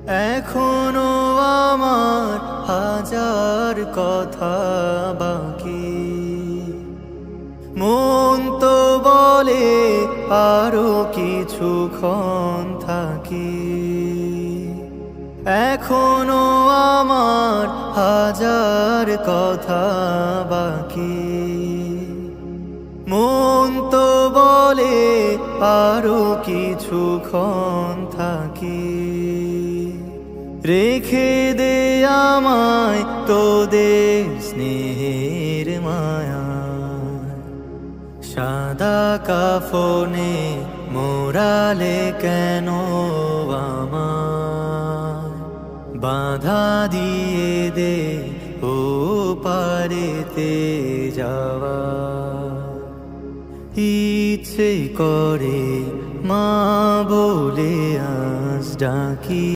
এখনো আমার হাজার কথা বাকি, মন তো বলে আরো কিছুক্ষণ থাকি। এখনো আমার হাজার কথা বাকি, মন তো বলে আরো কিছুক্ষণ থাকি। রেখে দে আমায় তোদের স্নেহের মায়া, সাদা কাফনে মোড়ালে কেন আমায়, বাধা দিয়ে দে ও পারেতে যাওয়া। ইচ্ছে করে মা বলে আজ ডাকি।